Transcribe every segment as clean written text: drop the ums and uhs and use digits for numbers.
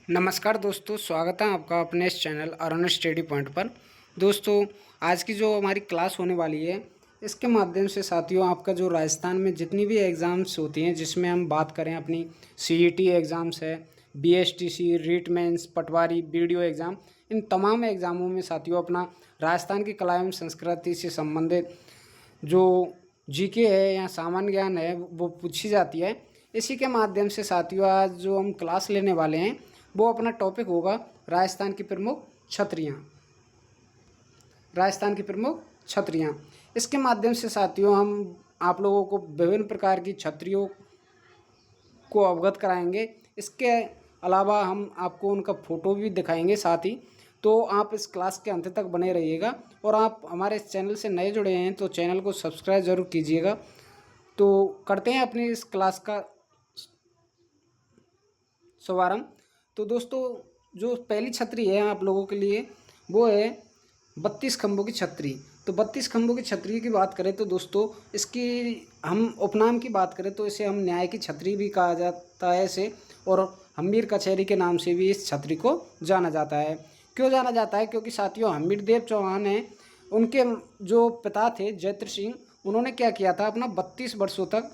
नमस्कार दोस्तों, स्वागत है आपका अपने इस चैनल अरुण स्टडी पॉइंट पर। दोस्तों, आज की जो हमारी क्लास होने वाली है, इसके माध्यम से साथियों आपका जो राजस्थान में जितनी भी एग्ज़ाम्स होती हैं, जिसमें हम बात करें अपनी सीईटी एग्ज़ाम्स है, बीएसटीसी, रीट मेंस, पटवारी, बीडीओ एग्ज़ाम, इन तमाम एग्ज़ामों में साथियों अपना राजस्थान की कला एवं संस्कृति से संबंधित जो जीके है या सामान्य ज्ञान है वो पूछी जाती है। इसी के माध्यम से साथियों आज जो हम क्लास लेने वाले हैं वो अपना टॉपिक होगा राजस्थान की प्रमुख छतरियाँ। राजस्थान की प्रमुख छतरियाँ, इसके माध्यम से साथियों हम आप लोगों को विभिन्न प्रकार की छतरियों को अवगत कराएंगे। इसके अलावा हम आपको उनका फ़ोटो भी दिखाएंगे साथ ही। तो आप इस क्लास के अंत तक बने रहिएगा और आप हमारे इस चैनल से नए जुड़े हैं तो चैनल को सब्सक्राइब ज़रूर कीजिएगा। तो करते हैं अपनी इस क्लास का शुभारंभ। तो दोस्तों, जो पहली छतरी है आप लोगों के लिए वो है 32 खंभों की छतरी। तो 32 खंभों की छतरी की बात करें तो दोस्तों इसकी हम उपनाम की बात करें तो इसे हम न्याय की छतरी भी कहा जाता है इसे, और हम्मीर कचहरी के नाम से भी इस छतरी को जाना जाता है। क्यों जाना जाता है? क्योंकि साथियों हम्मीर देव चौहान हैं, उनके जो पिता थे जयत्र सिंह, उन्होंने क्या किया था, अपना 32 वर्षों तक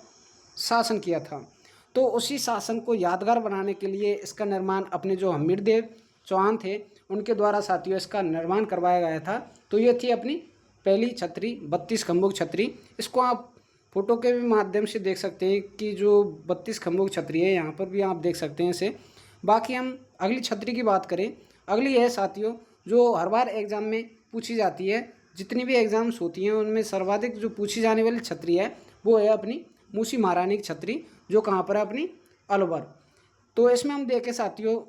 शासन किया था। तो उसी शासन को यादगार बनाने के लिए इसका निर्माण अपने जो हम्मीर देव चौहान थे उनके द्वारा साथियों इसका निर्माण करवाया गया था। तो ये थी अपनी पहली छतरी 32 खंभों की छतरी। इसको आप फोटो के भी माध्यम से देख सकते हैं कि जो 32 खंभों की छतरी है, यहाँ पर भी आप देख सकते हैं इसे। बाकी हम अगली छतरी की बात करें, अगली है साथियों जो हर बार एग्ज़ाम में पूछी जाती है, जितनी भी एग्ज़ाम्स होती हैं उनमें सर्वाधिक जो पूछी जाने वाली छतरी है वो है अपनी मूसी महारानी की छतरी, जो कहाँ पर है अपनी अलवर। तो इसमें हम देखें साथियों,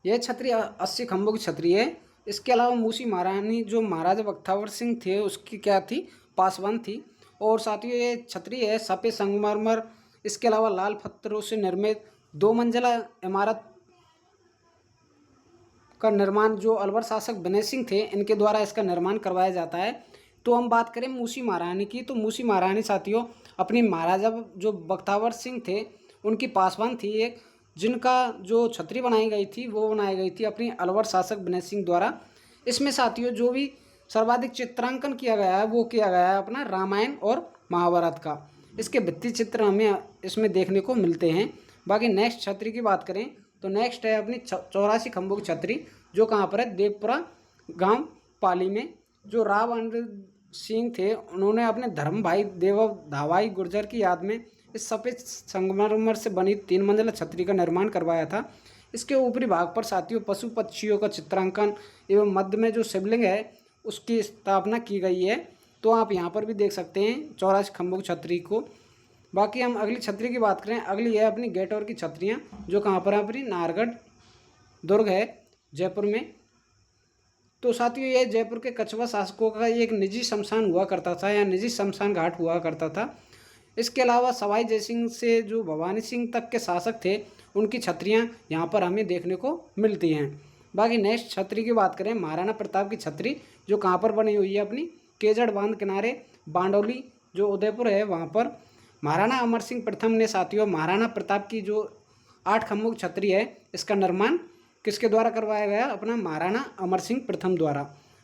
यह छतरी 80 खंभों की छतरी है। इसके अलावा मूसी महारानी जो महाराजा बख्तावर सिंह थे उसकी क्या थी, पासवान थी। और साथियों ये छतरी है सफ़ेद संगमरमर, इसके अलावा लाल पत्थरों से निर्मित 2 मंजिला इमारत का निर्माण जो अलवर शासक विनय सिंह थे इनके द्वारा इसका निर्माण करवाया जाता है। तो हम बात करें मूसी महारानी की, तो मूसी महारानी साथियों अपनी महाराजा जो बख्तावर सिंह थे उनकी पासवान थी एक, जिनका जो छतरी बनाई गई थी वो बनाई गई थी अपनी अलवर शासक विनय सिंह द्वारा। इसमें साथियों जो भी सर्वाधिक चित्रांकन किया गया है वो किया गया है अपना रामायण और महाभारत का। इसके भित्ति चित्र हमें इसमें देखने को मिलते हैं। बाकी नेक्स्ट छतरी की बात करें तो नेक्स्ट है अपनी 84 खंभों की छतरी, जो कहाँ पर है, देवपुरा गांव पाली में। जो राव अमृत सिंह थे उन्होंने अपने धर्म भाई देव धावाई गुर्जर की याद में इस सफ़ेद संगमरमर से बनी 3 मंजिला छतरी का निर्माण करवाया था। इसके ऊपरी भाग पर साथियों पशु पक्षियों का चित्रांकन एवं मध्य में जो शिवलिंग है उसकी स्थापना की गई है। तो आप यहाँ पर भी देख सकते हैं 84 खंभों की छतरी को। बाकी हम अगली छतरी की बात करें, अगली है अपनी गेट और की छतरियाँ, जो कहाँ पर है, अपनी नाहरगढ़ दुर्ग है जयपुर में। तो साथियों ये जयपुर के कछवा शासकों का एक निजी शमशान हुआ करता था या निजी शमशान घाट हुआ करता था। इसके अलावा सवाई जयसिंह से जो भवानी सिंह तक के शासक थे उनकी छतरियाँ यहाँ पर हमें देखने को मिलती हैं। बाकी नेक्स्ट छतरी की बात करें, महाराणा प्रताप की छतरी, जो कहाँ पर बनी हुई है, अपनी केजड़ बांध किनारे बांडोली जो उदयपुर है वहाँ पर। महाराणा अमर सिंह प्रथम ने साथियों महाराणा प्रताप की जो 8 खंभों की छतरी है इसका निर्माण किसके द्वारा करवाया गया, अपना महाराणा अमर सिंह प्रथम द्वारा।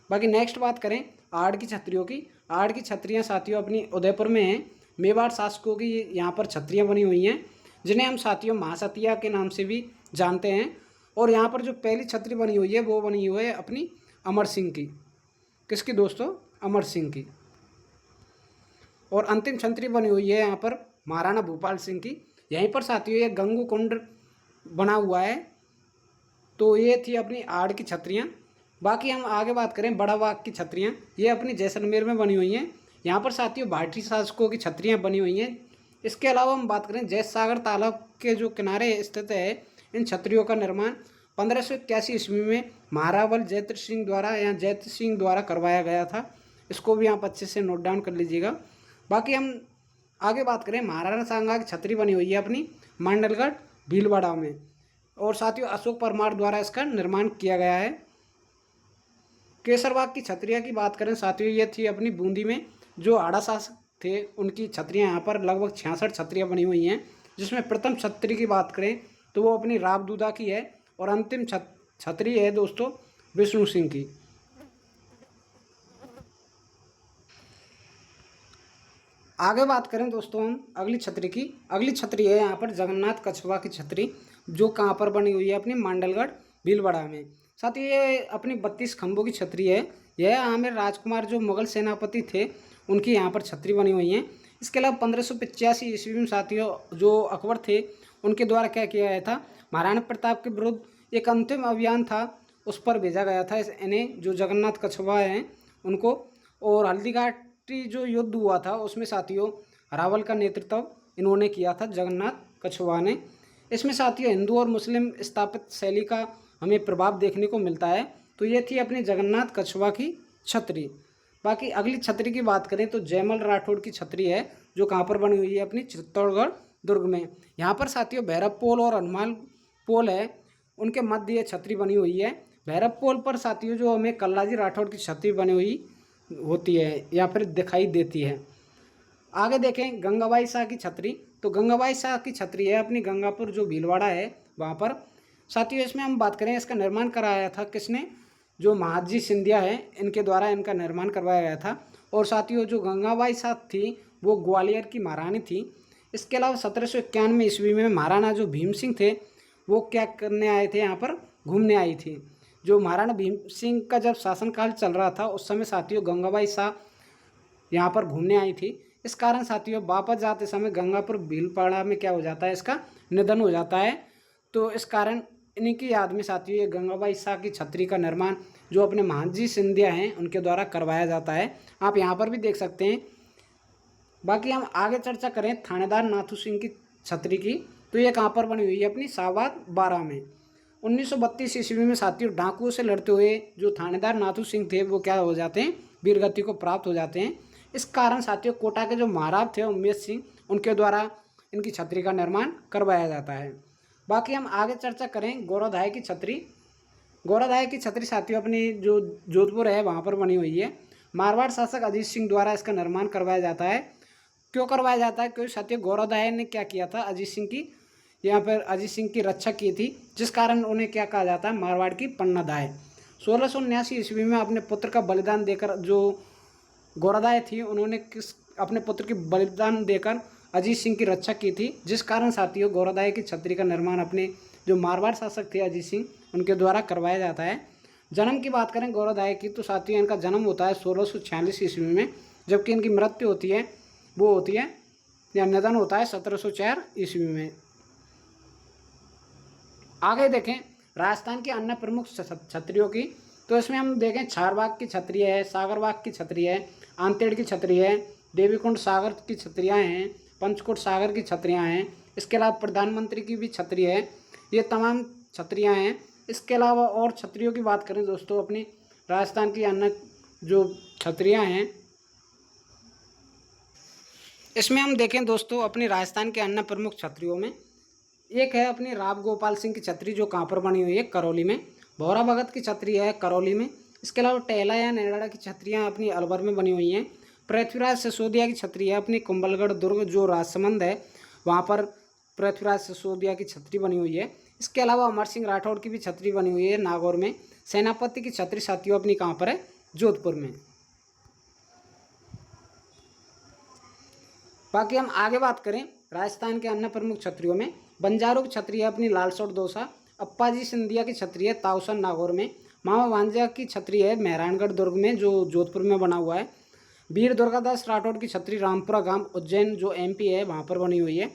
बाकी नेक्स्ट बात करें आड़ की छतरियों की, आड़ की छतरियाँ साथियों अपनी उदयपुर में हैं। मेवाड़ शासकों की यहाँ पर छतरियाँ बनी हुई हैं, जिन्हें हम साथियों महासतिया के नाम से भी जानते हैं। और यहाँ पर जो पहली छतरी बनी हुई है वो बनी हुई है अपनी अमर सिंह की। किसकी दोस्तों? अमर सिंह की। और अंतिम छतरी बनी हुई है यहाँ पर महाराणा भूपाल सिंह की। यहीं पर साथियों ये गंगू कुंड बना हुआ है। तो ये थी अपनी आड़ की छतरियाँ। बाकी हम आगे बात करें बड़ा बाग की छतरियाँ, ये अपनी जैसलमेर में बनी हुई हैं। यहाँ पर साथियों भारतीय शासकों की छतरियाँ बनी हुई हैं। इसके अलावा हम बात करें जैत सागर तालाब के जो किनारे स्थित है इन छतरियों का निर्माण 1581 ईस्वी में महारावल जयत्र सिंह द्वारा या जयत्र सिंह द्वारा करवाया गया था। इसको भी आप अच्छे से नोट डाउन कर लीजिएगा। बाकी हम आगे बात करें महाराणा सांगा की छतरी बनी हुई है अपनी मंडलगढ़ भीलवाड़ा में, और साथियों अशोक परमार द्वारा इसका निर्माण किया गया है। केसरबाग की छतरियाँ की बात करें साथियों, ये थी अपनी बूंदी में, जो आड़ा शासक थे उनकी छतरियाँ यहाँ पर लगभग 66 छतरियाँ बनी हुई हैं। जिसमें प्रथम छतरी की बात करें तो वो अपनी रावदूदा की है। और अंतिम छतरी है दोस्तों विष्णु सिंह की। आगे बात करें दोस्तों हम अगली छतरी की। अगली छतरी है यहाँ पर जगन्नाथ कछुआ की छतरी, जो कहाँ पर बनी हुई है, अपनी मांडलगढ़ भीलवाड़ा में। साथ ही ये अपनी 32 खंभों की छतरी है। यह आमिर राजकुमार जो मुगल सेनापति थे उनकी यहाँ पर छतरी बनी हुई है। इसके अलावा 1585 ईस्वी में साथियों जो अकबर थे उनके द्वारा क्या किया गया था, महाराणा प्रताप के विरुद्ध एक अंतिम अभियान था, उस पर भेजा गया था इन्हें, जो जगन्नाथ कछुआ हैं उनको। और हल्दीघाटी जो युद्ध हुआ था उसमें साथियों रावल का नेतृत्व इन्होंने किया था, जगन्नाथ कछुआ ने। इसमें साथियों हिंदू और मुस्लिम स्थापित शैली का हमें प्रभाव देखने को मिलता है। तो ये थी अपनी जगन्नाथ कछुआ की छतरी। बाकी अगली छतरी की बात करें तो जयमल राठौड़ की छतरी है, जो कहाँ पर बनी हुई है, अपनी चित्तौड़गढ़ दुर्ग में। यहाँ पर साथियों भैरव पोल और हनुमान पोल है, उनके मध्य ये छतरी बनी हुई है। भैरव पोल पर साथियों जो हमें कल्लाजी राठौड़ की छतरी बनी हुई होती है या फिर दिखाई देती है। आगे देखें गंगाबाई शाह की छतरी। तो गंगाबाई शाह की छतरी है अपनी गंगापुर जो भीलवाड़ा है वहाँ पर। साथियों इसमें हम बात करें इसका निर्माण कराया था किसने, जो महादजी सिंधिया है इनके द्वारा इनका निर्माण करवाया गया था। और साथियों जो गंगाबाई शाह थी वो ग्वालियर की महारानी थी। इसके अलावा 1791 ईस्वी में महाराणा जो भीम सिंह थे वो क्या करने आए थे, यहाँ पर घूमने आई थी। जो महाराणा भीम सिंह का जब शासनकाल चल रहा था उस समय साथियों गंगाबाई शाह यहाँ पर घूमने आई थी। इस कारण साथियों वापस जाते समय गंगापुर भीलवाड़ा में क्या हो जाता है, इसका निधन हो जाता है। तो इस कारण इन्हीं की याद में साथियों ये गंगाबाई शाह की छतरी का निर्माण जो अपने महादजी सिंधिया हैं उनके द्वारा करवाया जाता है, आप यहाँ पर भी देख सकते हैं। बाकी हम आगे चर्चा करें थानेदार नाथू सिंह की छतरी की। तो ये कहाँ पर बनी हुई है, अपनी शाहबाद 12 में। 1932 ईस्वी में साथियों डाकुओं से लड़ते हुए जो थानेदार नाथू सिंह थे वो क्या हो जाते हैं, वीरगति को प्राप्त हो जाते हैं। इस कारण साथियों कोटा के जो महाराज थे उमेश सिंह उनके द्वारा इनकी छतरी का निर्माण करवाया जाता है। बाकी हम आगे चर्चा करें गौरवधाय की छतरी। गौरवधाय की छतरी साथियों अपनी जो जोधपुर है वहाँ पर बनी हुई है। मारवाड़ शासक अजीत सिंह द्वारा इसका निर्माण करवाया जाता है। क्यों करवाया जाता है, क्योंकि साथियों गौरवधाय ने क्या किया था, अजीत सिंह की यहाँ पर अजीत सिंह की रक्षा की थी, जिस कारण उन्हें क्या कहा जाता है, मारवाड़ की पन्नादाय। 1679 ईस्वी में अपने पुत्र का बलिदान देकर जो गौरवधाय थी उन्होंने अपने पुत्र की बलिदान देकर अजीत सिंह की रक्षा की थी, जिस कारण साथियों गौरवधाय की छतरी का निर्माण अपने जो मारवाड़ शासक थे अजीत सिंह उनके द्वारा करवाया जाता है। जन्म की बात करें गौरवधाय की तो साथियों इनका जन्म होता है 1646 ईस्वी में, जबकि इनकी मृत्यु होती है वो होती है या निधन होता है 1704 ईस्वी में। आगे देखें राजस्थान की अन्य प्रमुख छतरियों की। तो इसमें हम देखें छारबाग की छतरी है, सागरबाग की छतरी है, आंतेड़ की छतरी है, देवीकुंड सागर की छतरियाँ हैं, पंचकोट सागर की छतरियाँ हैं। इसके अलावा प्रधानमंत्री की भी छतरी है। ये तमाम छतरियाँ हैं। इसके अलावा और छतरियों की बात करें दोस्तों अपनी राजस्थान की अन्य जो छतरियाँ हैं इसमें हम देखें दोस्तों अपनी राजस्थान के अन्य प्रमुख छतरियों में एक है अपनी राव गोपाल सिंह की छतरी, जो कहाँ पर बनी हुई है, करौली में। भौरा भगत की छतरी है करौली में। इसके अलावा टेहला या नेरड़ा की छतरियाँ अपनी अलवर में बनी हुई हैं। पृथ्वीराज सिसोदिया की छतरी है अपनी कुंभलगढ़ दुर्ग जो राजसमंद है वहाँ पर पृथ्वीराज सिसोदिया की छतरी बनी हुई है। इसके अलावा अमर सिंह राठौड़ की भी छतरी बनी हुई है नागौर में। सेनापति की छतरी साथियों अपनी कहाँ पर है, जोधपुर में। बाकी हम आगे बात करें राजस्थान के अन्य प्रमुख छतरियों में बंजारों की छतरी है अपनी लालसोट दौसा। अप्पाजी सिंधिया की छतरी है ताउसन नागौर में। मामा भांजा की छतरी है मेहरानगढ़ दुर्ग में जो जोधपुर में बना हुआ है। वीर दुर्गादास राठौड़ की छतरी रामपुरा गांव उज्जैन जो एमपी है वहाँ पर बनी हुई है।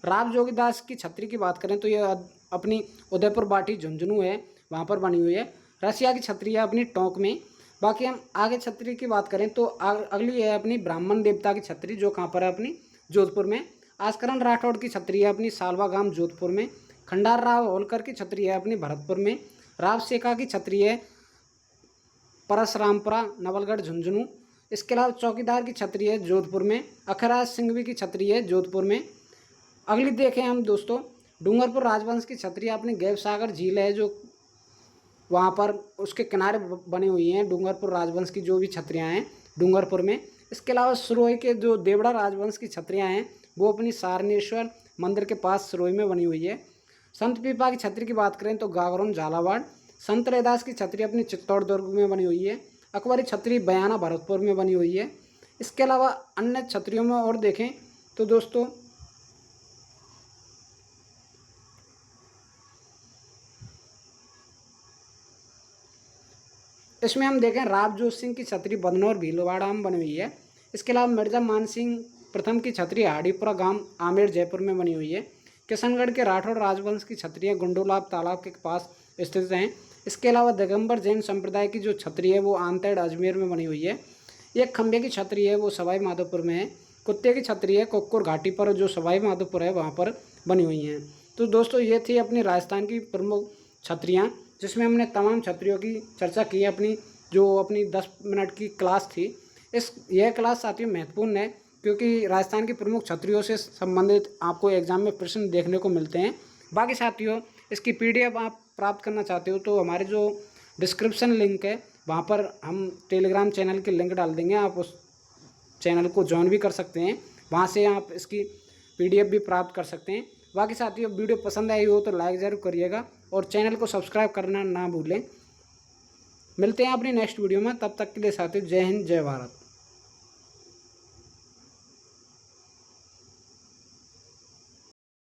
राव जोगीदास की छतरी की बात करें तो ये अपनी उदयपुर बाटी झुंझुनू है वहाँ पर बनी हुई है। रसिया की छतरी है अपनी टोंक में। बाकी हम आगे छतरी की बात करें तो अगली है अपनी ब्राह्मण देवता की छतरी, जो कहाँ पर है, अपनी जोधपुर में। आस्करण राठौड़ की छतरी है अपनी सालवा गांव जोधपुर में। खंडार राव होलकर की छतरी है अपनी भरतपुर में। राव सेका की छतरी है परसरामपुरा नवलगढ़ झुंझुनू। इसके अलावा चौकीदार की छतरी है जोधपुर में। अखराज सिंघवी की छतरी है जोधपुर में। अगली देखें हम दोस्तों डूंगरपुर राजवंश की छतरी अपनी गैवसागर झील है जो वहाँ पर उसके किनारे बनी हुई हैं डूंगरपुर राजवंश की जो भी छतरियाँ हैं डूंगरपुर में। इसके अलावा सिरोही के जो देवड़ा राजवंश की छतरियाँ हैं वो अपनी सारनेश्वर मंदिर के पास सिरोही में बनी हुई है। संत पीपा की छतरी की बात करें तो गागरोन झालावाड़। संत रैदास की छतरी अपनी चित्तौड़ दुर्ग में बनी हुई है। अकबरी छतरी बयाना भरतपुर में बनी हुई है। इसके अलावा अन्य छतरियों में और देखें तो दोस्तों इसमें हम देखें रावजोत सिंह की छतरी बदनौर भीलवाड़ा में बनी हुई है। इसके अलावा मिर्जा मानसिंह प्रथम की छतरी हाड़ीपुरा गांव आमेर जयपुर में बनी हुई है। किशनगढ़ के राठौड़ राजवंश की छतरियाँ गुंडोलाब तालाब के पास स्थित हैं। इसके अलावा दिगंबर जैन संप्रदाय की जो छतरी है वो आंतड़ अजमेर में बनी हुई है। एक खंबे की छतरी है वो सवाई माधोपुर में है। कुत्ते की छतरी है कुक्कुर घाटी पर जो सवाई माधोपुर है वहाँ पर बनी हुई हैं। तो दोस्तों ये थी अपनी राजस्थान की प्रमुख छतरियाँ, जिसमें हमने तमाम छतरियों की चर्चा की है। अपनी 10 मिनट की क्लास थी। यह क्लास साथियों महत्वपूर्ण है क्योंकि राजस्थान की प्रमुख छतरियों से संबंधित आपको एग्जाम में प्रश्न देखने को मिलते हैं। बाकी साथियों इसकी PDF आप प्राप्त करना चाहते हो तो हमारे जो डिस्क्रिप्शन लिंक है वहाँ पर हम टेलीग्राम चैनल के लिंक डाल देंगे। आप उस चैनल को ज्वाइन भी कर सकते हैं, वहाँ से आप इसकी PDF भी प्राप्त कर सकते हैं। बाकी साथियों वीडियो पसंद आई हो तो लाइक ज़रूर करिएगा और चैनल को सब्सक्राइब करना ना भूलें। मिलते हैं अपनी नेक्स्ट वीडियो में, तब तक के लिए साथियों जय हिंद जय भारत।